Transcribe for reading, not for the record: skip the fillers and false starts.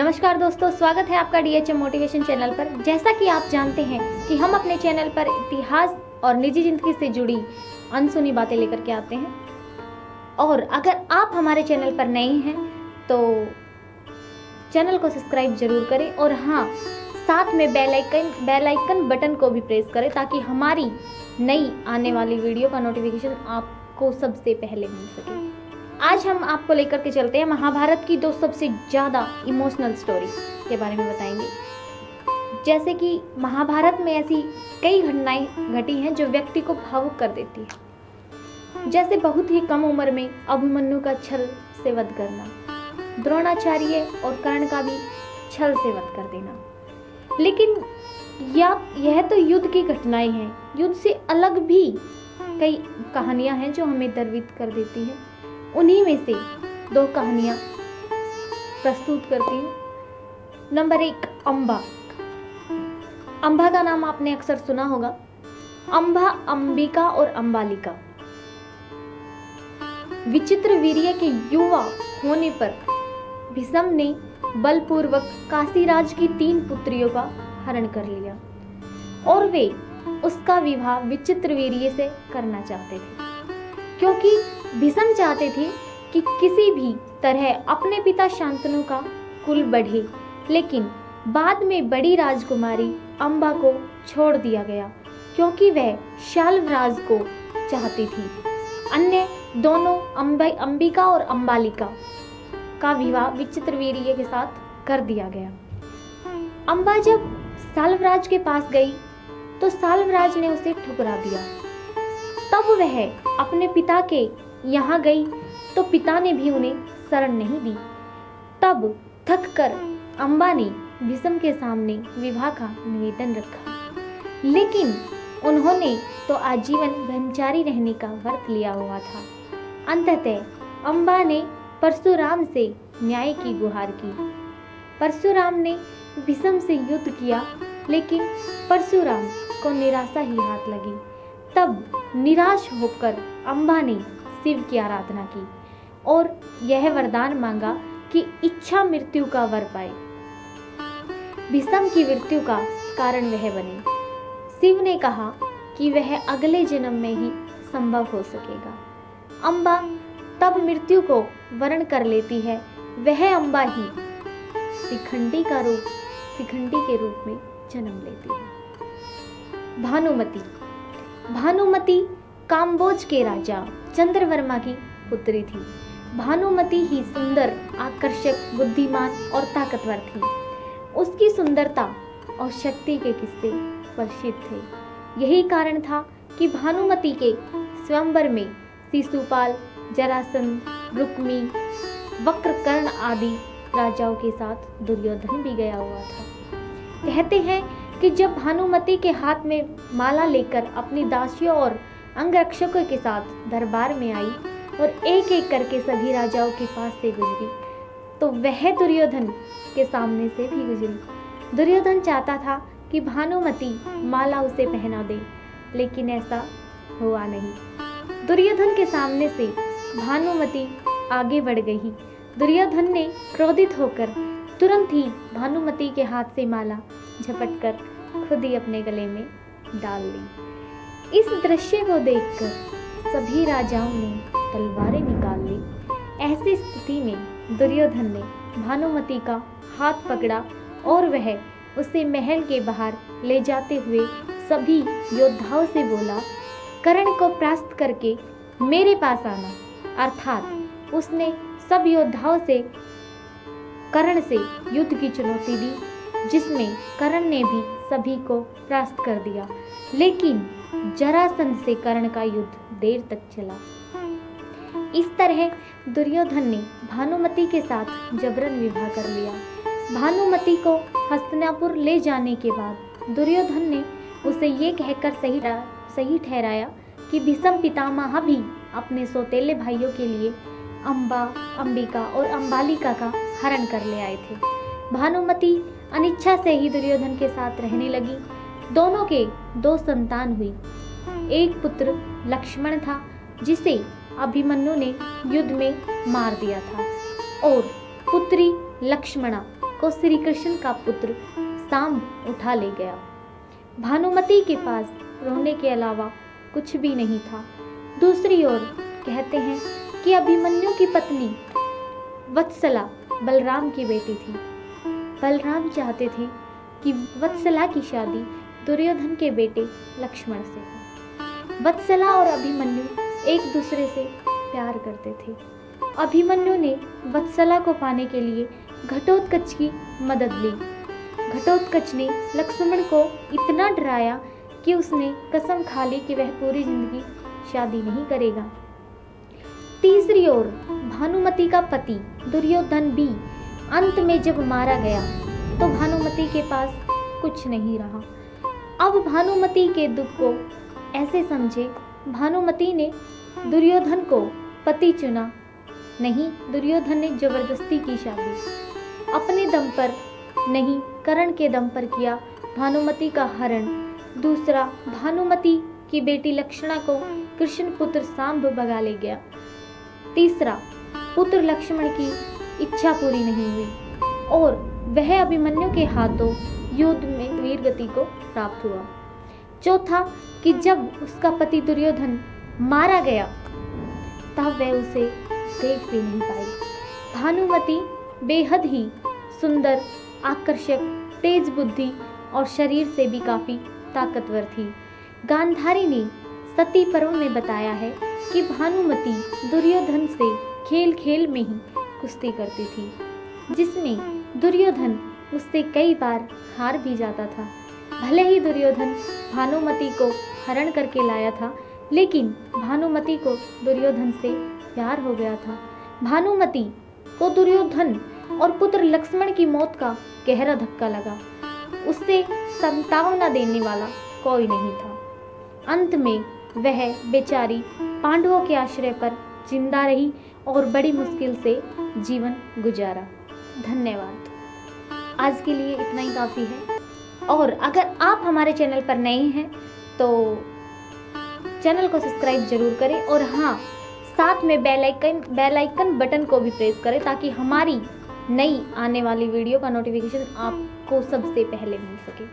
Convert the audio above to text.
नमस्कार दोस्तों, स्वागत है आपका DHM मोटिवेशन चैनल पर। जैसा कि आप जानते हैं कि हम अपने चैनल पर इतिहास और निजी जिंदगी से जुड़ी अनसुनी बातें लेकर के आते हैं। और अगर आप हमारे चैनल पर नए हैं तो चैनल को सब्सक्राइब जरूर करें और हाँ, साथ में बेल आइकन बटन को भी प्रेस करें ताकि हमारी नई आने वाली वीडियो का नोटिफिकेशन आपको सबसे पहले मिल सके। आज हम आपको लेकर के चलते हैं महाभारत की दो सबसे ज़्यादा इमोशनल स्टोरी के बारे में बताएंगे। जैसे कि महाभारत में ऐसी कई घटनाएं घटी हैं जो व्यक्ति को भावुक कर देती है। जैसे बहुत ही कम उम्र में अभिमन्यु का छल से वध करना, द्रोणाचार्य और कर्ण का भी छल से वध कर देना। लेकिन यह तो युद्ध की घटनाएं हैं। युद्ध से अलग भी कई कहानियां हैं जो हमें द्रवित कर देती हैं। उन्हीं में से दो कहानियां प्रस्तुत करती हूँ। नंबर 1, अंबा। अंबा का नाम आपने अक्सर सुना होगा। अंबा, अंबिका और अंबालिका। विचित्र वीर्य के युवा होने पर भीष्म ने बलपूर्वक काशीराज की 3 पुत्रियों का हरण कर लिया और वे उसका विवाह विचित्र वीर्य से करना चाहते थे, क्योंकि भीष्म चाहते थे कि किसी भी तरह अपने पिता शांतनु का कुल बढ़े। लेकिन बाद में बड़ी राजकुमारी अंबा को छोड़ दिया गया क्योंकि वह शाल्वराज को चाहती थी। अन्य दोनों अंबिका और अंबालिका का विवाह विचित्र वीर्य के साथ कर दिया गया। अंबा जब शाल्वराज के पास गई तो शाल्वराज ने उसे ठुकरा दिया। तब वह अपने पिता के यहाँ गई तो पिता ने भी उन्हें शरण नहीं दी। तब थक कर अंबा ने भीष्म के सामने विवाह का निवेदन रखा, लेकिन उन्होंने तो आजीवन ब्रह्मचारी रहने का व्रत लिया हुआ था। अंततः अंबा ने परशुराम से न्याय की गुहार की। परशुराम ने भीष्म से युद्ध किया, लेकिन परशुराम को निराशा ही हाथ लगी। तब निराश होकर अंबा ने शिव की आराधना की और यह वरदान मांगा कि इच्छा मृत्यु का वर पाए। भीष्म की मृत्यु का कारण वह बने। शिव ने कहा कि वह अगले जन्म में ही संभव हो सकेगा। अंबा तब मृत्यु को वरण कर लेती है। वह अंबा ही शिखंडी के रूप में जन्म लेती है। भानुमति। भानुमति काम्बोज के राजा चंद्रवर्मा की पुत्री थी। भानुमति ही सुंदर, आकर्षक, बुद्धिमान और ताकतवर थी। उसकी सुंदरता और शक्ति के किस्से प्रसिद्ध थे। यही कारण था कि भानुमति के स्वयंवर में शिशुपाल, जरासंध, रुक्मी, वक्रकर्ण आदि राजाओं के साथ दुर्योधन भी गया हुआ था। कहते हैं कि जब भानुमति के हाथ में माला लेकर अपनी दासियों और अंगरक्षकों के साथ दरबार में आई और एक एक करके सभी राजाओं के पास से गुजरी, तो वह दुर्योधन के सामने से भी गुजरी। दुर्योधन चाहता था कि भानुमति माला उसे पहना दे, लेकिन ऐसा हुआ नहीं। दुर्योधन के सामने से भानुमति आगे बढ़ गई। दुर्योधन ने क्रोधित होकर तुरंत ही भानुमति के हाथ से माला झपटकर खुद ही अपने गले में डाल ली। इस दृश्य को देखकर सभी राजाओं ने तलवारें निकाल ली। ऐसी स्थिति में दुर्योधन ने भानुमति का हाथ पकड़ा और वह उसे महल के बाहर ले जाते हुए सभी योद्धाओं से बोला, कर्ण को परास्त करके मेरे पास आना। अर्थात उसने सब योद्धाओं से कर्ण से युद्ध की चुनौती दी, जिसमें कर्ण ने भी सभी को परास्त कर दिया। लेकिन जरासंध से कर्ण का युद्ध देर तक चला। इस तरह दुर्योधन ने भानुमति के साथ जबरन विवाह कर लिया। भानुमति को हस्तिनापुर ले जाने के बाद दुर्योधन ने उसे ये कहकर सही ठहराया कि भीष्म पितामह भी अपने सौतेले भाइयों के लिए अंबा, अंबिका और अंबालिका का हरण कर ले आए थे। भानुमति अनिच्छा से ही दुर्योधन के साथ रहने लगी। दोनों के 2 संतान हुई। एक पुत्र लक्ष्मण था, जिसे अभिमन्यु ने युद्ध में मार दिया था, और पुत्री लक्ष्मणा को श्री कृष्ण का पुत्र सांब उठा ले गया। भानुमति के पास रोने के अलावा कुछ भी नहीं था। दूसरी ओर कहते हैं कि अभिमन्यु की पत्नी वत्सला बलराम की बेटी थी। बलराम चाहते थे कि वत्सला की शादी दुर्योधन के बेटे लक्ष्मण से हो। वत्सला और अभिमन्यु एक दूसरे से प्यार करते थे। अभिमन्यु ने वत्सला को पाने के लिए घटोत्कच की मदद ली। घटोत्कच ने लक्ष्मण को इतना डराया कि उसने कसम खा ली कि वह पूरी जिंदगी शादी नहीं करेगा। तीसरी ओर भानुमति का पति दुर्योधन भी अंत में जब मारा गया तो भानुमति के पास कुछ नहीं रहा। अब भानुमति के दुख को ऐसे समझे, भानुमति ने दुर्योधन को पति चुना नहीं, दुर्योधन ने जबरदस्ती की शादी। अपने दम पर नहीं, कर्ण के दम पर किया भानुमति का हरण। दूसरा, भानुमति की बेटी लक्षणा को कृष्ण पुत्र सांब भगा ले गया। तीसरा, पुत्र लक्ष्मण की इच्छा पूरी नहीं हुई और वह अभिमन्यु के हाथों युद्ध में वीरगति को प्राप्त हुआ। चौथा, कि जब उसका पति दुर्योधन मारा गया तब वह उसे देख भी नहीं पाई। भानुमति बेहद ही सुंदर, आकर्षक, तेज बुद्धि और शरीर से भी काफी ताकतवर थी। गांधारी ने सती पर्व में बताया है कि भानुमति दुर्योधन से खेल खेल में ही कुश्ती करती थी, जिसमें दुर्योधन उससे कई बार हार भी जाता था। भले ही दुर्योधन भानुमति को हरण करके लाया था, लेकिन भानुमति को दुर्योधन से प्यार हो गया था। भानुमति को दुर्योधन और पुत्र लक्ष्मण की मौत का गहरा धक्का लगा। उससे संतावना देने वाला कोई नहीं था। अंत में वह बेचारी पांडवों के आश्रय पर जिंदा रही और बड़ी मुश्किल से जीवन गुजारा। धन्यवाद। आज के लिए इतना ही काफ़ी है। और अगर आप हमारे चैनल पर नए हैं तो चैनल को सब्सक्राइब जरूर करें और हाँ, साथ में बेल आइकन बटन को भी प्रेस करें ताकि हमारी नई आने वाली वीडियो का नोटिफिकेशन आपको सबसे पहले मिल सके।